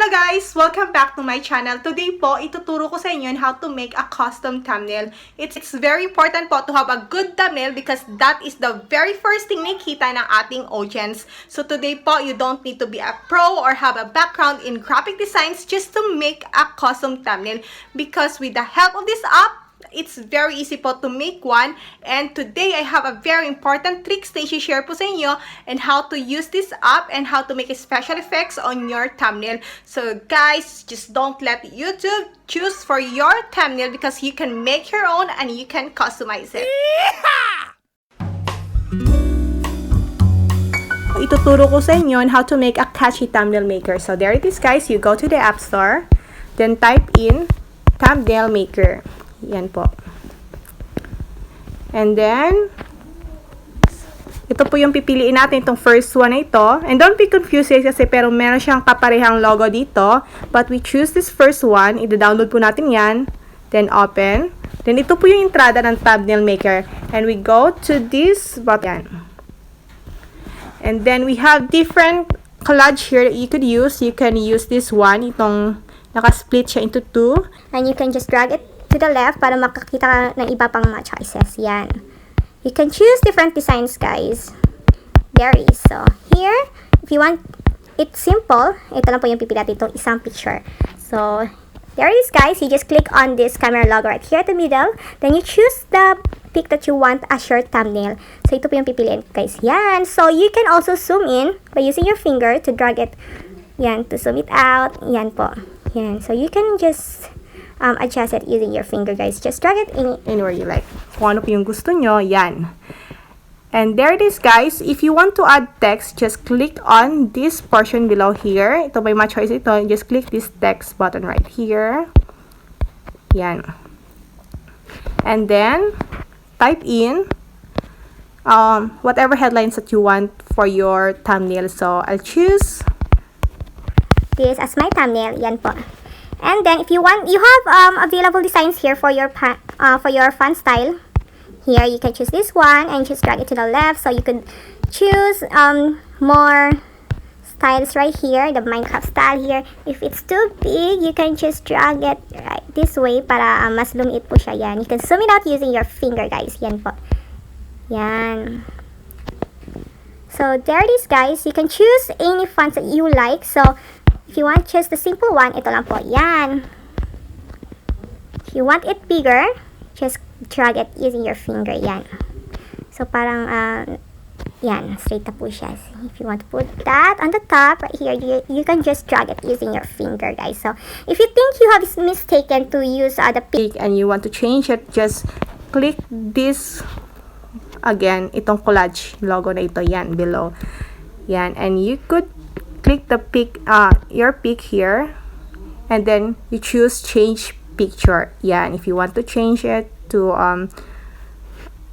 Hello guys! Welcome back to my channel. Today po, ituturo ko sa inyo on how to make a custom thumbnail. It's very important po to have a good thumbnail because that is the very first thing nakita ng ating audience. So today po, you don't need to be a pro or have a background in graphic designs just to make a custom thumbnail because with the help of this app, it's very easy po to make one. And today, I have a very important tricks na i-share po sa inyo and how to use this app and how to make special effects on your thumbnail. So guys, just don't let YouTube choose for your thumbnail because you can make your own and you can customize it. Ituturo ko sa inyo on how to make a catchy thumbnail maker. So there it is guys, you go to the App Store, then type in thumbnail maker. Yan po. And then, ito po yung pipiliin natin, itong first one na ito. And don't be confused kasi pero meron siyang kaparehang logo dito. But we choose this first one. I-download po natin yan. Then open. Then ito po yung entrada ng thumbnail maker. And we go to this button. And then we have different collage here that you could use. You can use this one. Itong naka-split siya into two. And you can just drag it to the left para makakita ka ng iba pang mga choices. Yan. You can choose different designs, guys. There is. So, here, if you want it simple, ito lang po yung pipili natin itong isang picture. So, there is, guys. You just click on this camera logo right here at the middle. Then, you choose the pic that you want as your thumbnail. So, ito po yung pipiliin, guys. Yan. So, you can also zoom in by using your finger to drag it. Yan. To zoom it out. Yan po. Yan. So, you can just adjust it using your finger, guys. Just drag it anywhere you like. Kung ano po yung gusto nyo, yan. And there it is, guys. If you want to add text, just click on this portion below here. Ito may mga choice ito. Just click this text button right here. Yan. And then, type in whatever headlines that you want for your thumbnail. So, I'll choose this as my thumbnail. Yan po. And then, if you want, you have available designs here for your font style. Here, you can choose this one and just drag it to the left. So, you could choose more styles right here, the Minecraft style here. If it's too big, you can just drag it right this way para mas lumiit po siya. Yan. You can zoom it out using your finger, guys. Yan po. Yan. So, there it is, guys. You can choose any fonts that you like. So, if you want just the simple one, ito lang po. Yan. If you want it bigger, just drag it using your finger. Yan. So, parang, yan. Straight na po siya. If you want to put that on the top, right here, you can just drag it using your finger, guys. So, if you think you have mistaken to use the pic and you want to change it, just click this again. Itong collage logo na ito. Yan. Below. Yan. And you could click the pic, your pic here, and then you choose change picture. Yan, if you want to change it to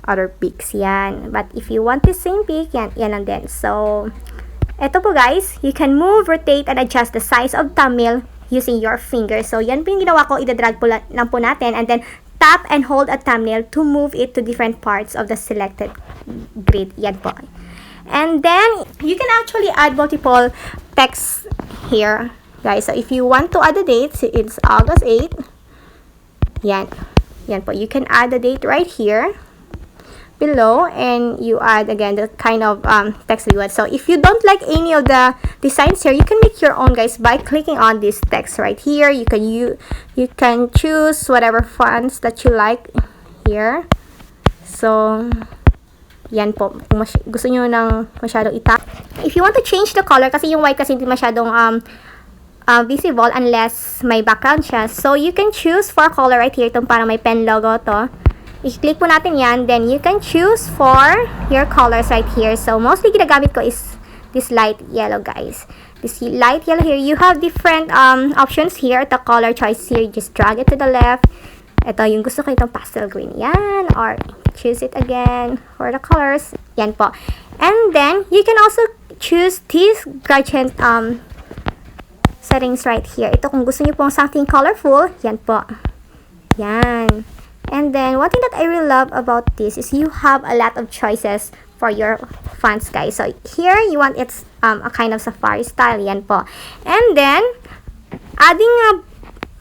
other pics. Yan, but if you want the same pic, yan lang din. So, eto po guys, you can move, rotate, and adjust the size of thumbnail using your finger. So, yan po yung ginawa ko, idadrag po lang po natin, and then tap and hold a thumbnail to move it to different parts of the selected grid. Yan po. And then, you can actually add multiple text here, guys. So, if you want to add the date, it's August 8. Yan. Yan po. You can add the date right here below. And you add, again, the kind of text that you want. So, if you don't like any of the designs here, you can make your own, guys, by clicking on this text right here. You can choose whatever fonts that you like here. So, yan po. Kung gusto nyo ng masyadong itap. If you want to change the color, kasi yung white kasi hindi masyadong visible unless may background siya. So, you can choose for color right here. Itong parang may pen logo to. I-click po natin yan. Then, you can choose for your colors right here. So, mostly ginagamit ko is this light yellow, guys. This light yellow here. You have different options here. The color choice here. Just drag it to the left. Ito, yung gusto ko itong pastel green. Yan. Or, choose it again for the colors. Yan po. And then, you can also choose these gradient settings right here. Ito, kung gusto niyo pong something colorful, yan po. Yan. And then, one thing that I really love about this is you have a lot of choices for your fonts, guys. So, here, you want it's a kind of safari style. Yan po. And then, adding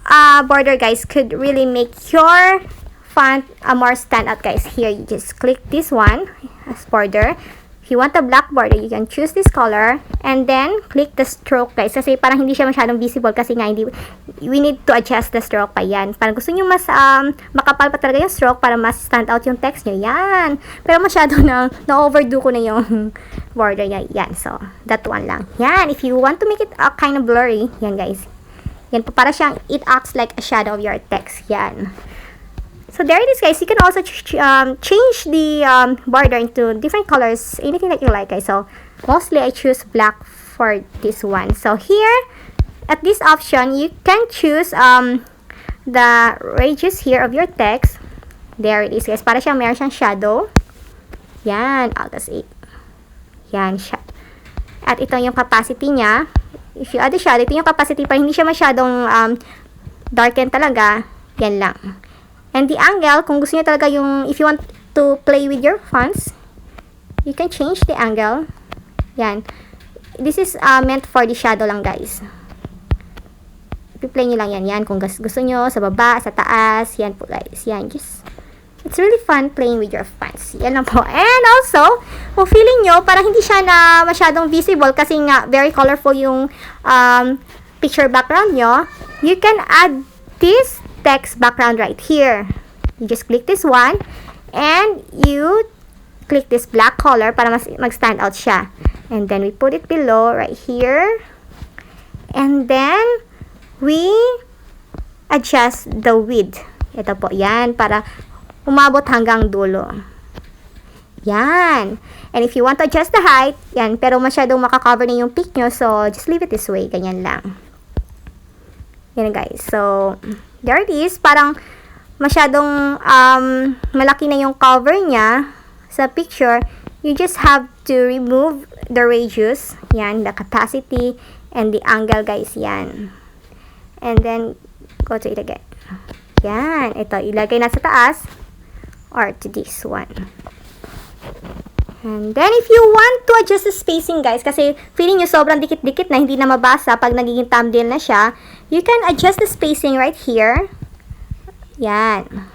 a border, guys, could really make your font more standout, guys. Here, you just click this one as border. If you want a black border, you can choose this color and then click the stroke, guys. Kasi parang hindi siya masyadong visible kasi nga we need to adjust the stroke pa yan. Parang gusto nyo mas makapal pa talaga yung stroke para mas stand out yung text nyo. Yan. Pero masyado na-overdo ko na yung border niya. Yan. So, that one lang. Yan. If you want to make it kind of blurry, yan, guys. Yan po. Para siyang, it acts like a shadow of your text. Yan. So there it is, guys. You can also change the border into different colors, anything that you like, guys. So mostly I choose black for this one. So here at this option, you can choose the radius here of your text. There it is, guys. Para siyang meron siyang shadow. Yan, Alt +8. Yan siya. At ito yung capacity niya. If you add the shadow, ito yung capacity para hindi siya masyadong darken talaga. Yan lang. And the angle, kung gusto niyo talaga yung, if you want to play with your fonts, you can change the angle. Yan. This is meant for the shadow lang, guys. I-play nyo lang yan. Yan, kung gusto nyo, sa baba, sa taas. Yan po, guys. Yan, just, it's really fun playing with your fonts. Yan lang po. And also, kung feeling nyo, parang hindi siya na masyadong visible kasi nga, very colorful yung picture background nyo, you can add this text background right here. You just click this one and you click this black color para mag-stand out siya. And then we put it below right here. And then we adjust the width. Ito po, yan, para umabot hanggang dulo. Yan. And if you want to adjust the height, yan, pero masyadong makakover na yung pic nyo, so just leave it this way. Ganyan lang. Yan, guys. So, there it is. Parang masyadong malaki na yung cover niya sa picture. You just have to remove the radius. Yan, the capacity, and the angle, guys. Yan. And then, go to it again. Yan. Ito, ilagay na sa taas. Or to this one. And then, if you want to adjust the spacing, guys, kasi feeling nyo sobrang dikit-dikit na hindi na mabasa pag nagiging thumbnail na siya, you can adjust the spacing right here. Yan.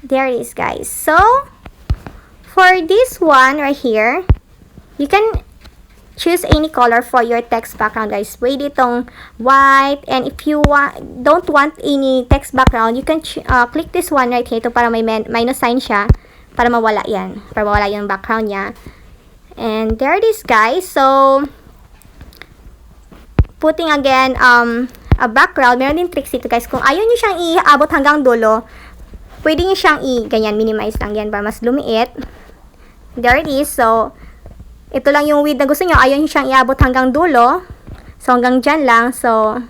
There it is, guys. So, for this one right here, you can choose any color for your text background, guys. Pwede itong white. And if you don't want any text background, you can click this one right here. Ito para may minus sign siya. Para mawala yan. Para mawala yung background niya. And there it is, guys. So, putting again a background, meron din tricks dito, guys. Kung ayaw nyo siyang iabot hanggang dulo, pwede nyo siyang ganyan, minimize lang yan para mas lumiit. There it is. So, ito lang yung width na gusto nyo. Ayaw nyo siyang iabot hanggang dulo. So, hanggang dyan lang. So,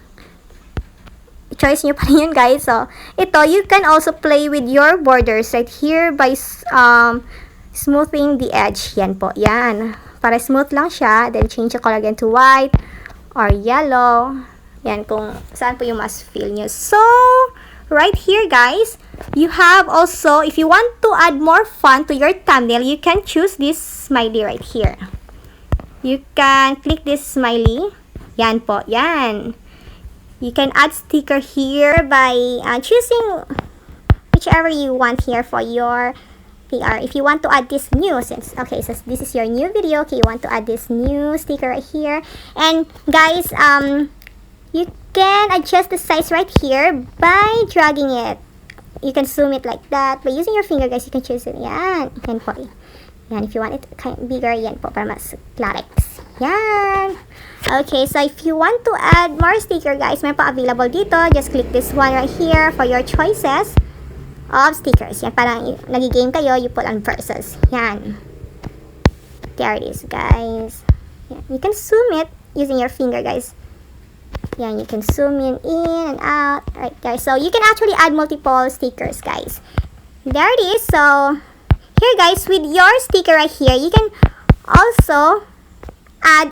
choice nyo pa rin yun, guys. So, ito, you can also play with your borders right here by smoothing the edge. Yan po, yan. Para smooth lang siya. Then, change the color again to white or yellow. Yan, kung saan po yung mas feel nyo. So, right here, guys, you have also, if you want to add more fun to your thumbnail, you can choose this smiley right here. You can click this smiley. Yan po, yan. You can add sticker here by choosing whichever you want here for your PR. If you want to add this new, okay, so this is your new video, okay, you want to add this new sticker right here. And guys, you can adjust the size right here by dragging it. You can zoom it like that. By using your finger, guys, you can choose it. Yan. Yan po. Yan. If you want it kind of bigger, yan po, para mas clarix. Yan. Okay, so if you want to add more sticker, guys, may pa available dito. Just click this one right here for your choices of stickers. Yan, parang nagigame kayo, you put on verses. Yan. There it is, guys. Yan. You can zoom it using your finger, guys. Yan, you can zoom in and out right there. So, you can actually add multiple stickers, guys. There it is. So, here, guys, with your sticker right here, you can also add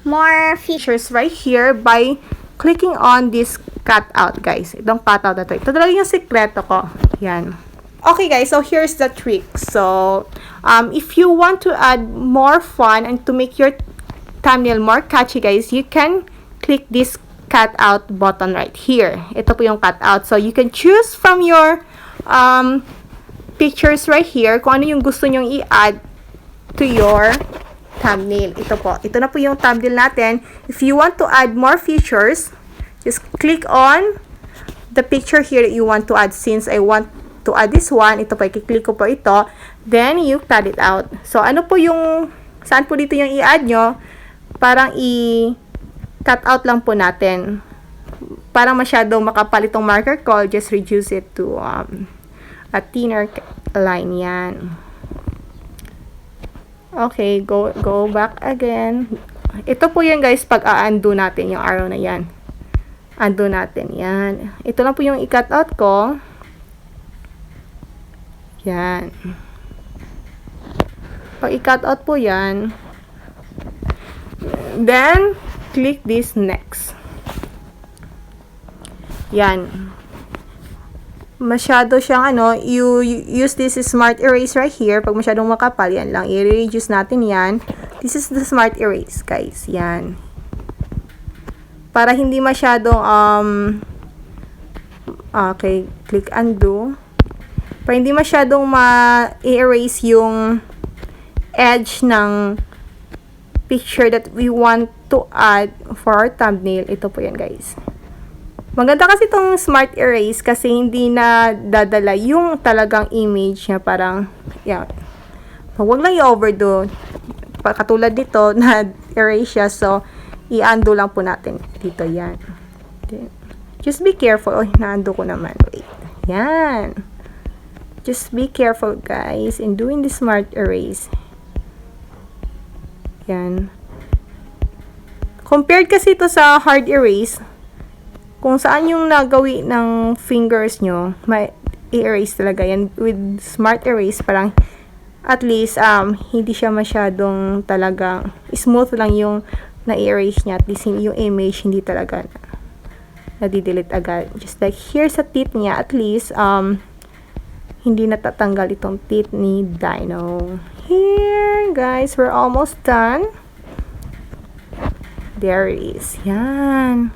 more features right here by clicking on this cutout, guys. Itong cutout na to. Ito talaga yung sikreto ko. Yan. Okay, guys. So, here's the trick. So, if you want to add more fun and to make your thumbnail more catchy, guys, you can click this cut out button right here. Ito po yung cut out. So, you can choose from your pictures right here kung ano yung gusto nyong i-add to your thumbnail. Ito po. Ito na po yung thumbnail natin. If you want to add more features, just click on the picture here that you want to add. Since I want to add this one, ito po, i-click ko po ito. Then, you cut it out. So, ano po yung, saan po dito yung i-add nyo? Parang cut out lang po natin. Parang masyadong makapal itong marker ko, just reduce it to a thinner line. Yan. Okay, go back again. Ito po yan guys, pag a-undo natin yung arrow na yan. Undo natin. Yan. Ito lang po yung i-cut out ko. Yan. Pag i-cut out po yan, then, click this next. Yan. Masyado siyang you use this smart erase right here. Pag masyadong makapal, yan lang. I-reduce natin yan. This is the smart erase, guys. Yan. Para hindi masyadong, okay, click undo. Para hindi masyadong ma-erase yung edge ng picture that we want to add for our thumbnail. Ito po yan guys. Maganda kasi itong smart erase kasi hindi na dadala yung talagang image niya. Parang, yeah. Huwag lang i-overdo. Katulad dito, na-erase siya. So, i-undo lang po natin dito. Yan. Just be careful. Oh, na-undo ko naman. Wait. Yan. Just be careful guys in doing the smart erase. Yan. Compared kasi ito sa hard erase, kung saan yung nagawi ng fingers nyo, may i-erase talaga yan. With smart erase, parang at least, hindi siya masyadong talaga, smooth lang yung na-erase niya. At least yung image, hindi talaga nadidelete agad. Just like here sa teeth niya, at least, hindi natatanggal itong teeth ni Dino. Here, guys, we're almost done. There it is. Yan.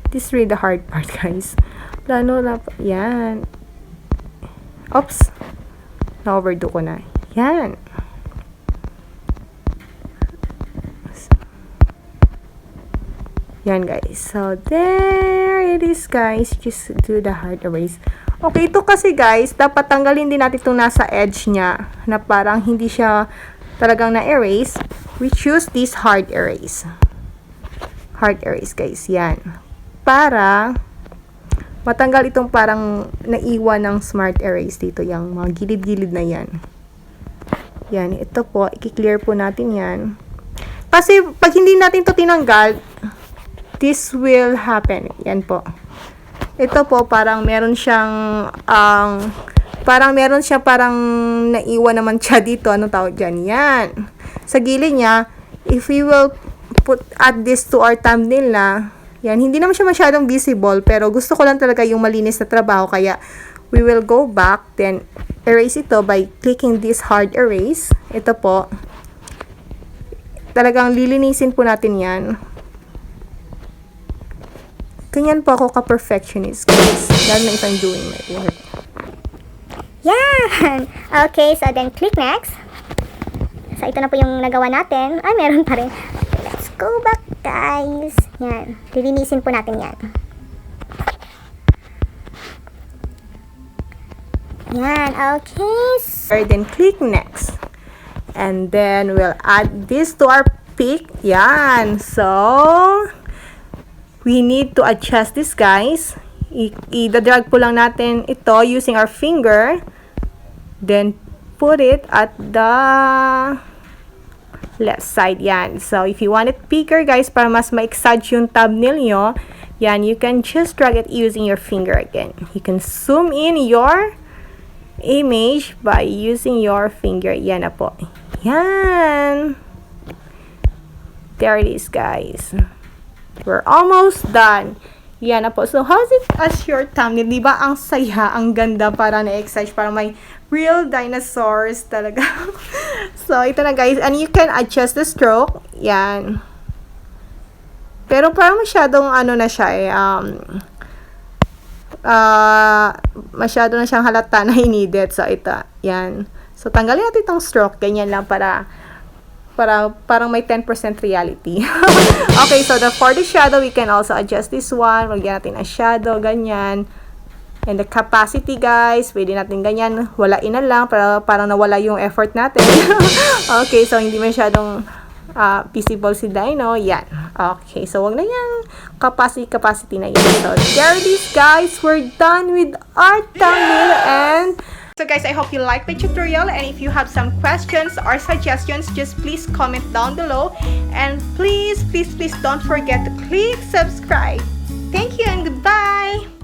This is really the hard part, guys. Plano na, yan. Oops. Na-overdo ko na. Yan. Yan, guys. So, there it is, guys. Just do the hard erase. Okay, ito kasi guys, dapat tanggalin din natin itong nasa edge niya na parang hindi siya talagang na-erase. We choose this hard erase. Hard erase guys, yan. Para matanggal itong parang naiwan ng smart erase dito, yung mga gilid-gilid na yan. Yan, ito po, i-clear po natin yan. Kasi pag hindi natin ito tinanggal, this will happen. Yan po. Ito po, parang meron siyang, parang naiwan naman siya dito. Anong tawag dyan? Yan. Sa gilid niya, if we will add this to our thumbnail na, yan, hindi naman siya masyadong visible, pero gusto ko lang talaga yung malinis na trabaho, kaya we will go back, then erase ito by clicking this hard erase. Ito po. Talagang lilinisin po natin yan. Ganyan po ako ka-perfectionist, guys. Lalo na if I'm doing my work. Yan! Okay, so then click next. So, ito na po yung nagawa natin. Ay, meron pa rin. Okay, let's go back, guys. Yan. Lilinisin po natin yan. Yan, okay. Then click next. And then we'll add this to our pic. Yan. So, we need to adjust this, guys. I-drag po lang natin ito using our finger. Then, put it at the left side. Yan. So, if you want it bigger, guys, para mas ma-exage yung thumbnail nyo, yan, you can just drag it using your finger again. You can zoom in your image by using your finger. Yan na po. Yan. There it is, guys. We're almost done. Yan na po. So, how's it as your thumbnail? Diba ang saya, ang ganda, para na-excite, para may real dinosaurs talaga. So, ito na guys. And you can adjust the stroke. Yan. Pero parang masyadong ano na siya eh, masyado na siyang halata na hinidit. So, ito, yan. So, tanggalin natin itong stroke. Ganyan lang para parang may 10% reality. Okay, so for the shadow, we can also adjust this one. Lagyan natin ang shadow, ganyan. And the capacity, guys, pwede natin ganyan. Walain na lang, para parang nawala yung effort natin. Okay, so hindi masyadong visible si Dino. Yan. Okay, so wag na yan. Capacity na yan. So there it is, guys. We're done with our thumbnail. And so guys, I hope you liked the tutorial. And if you have some questions or suggestions, just please comment down below. And please don't forget to click subscribe. Thank you and goodbye.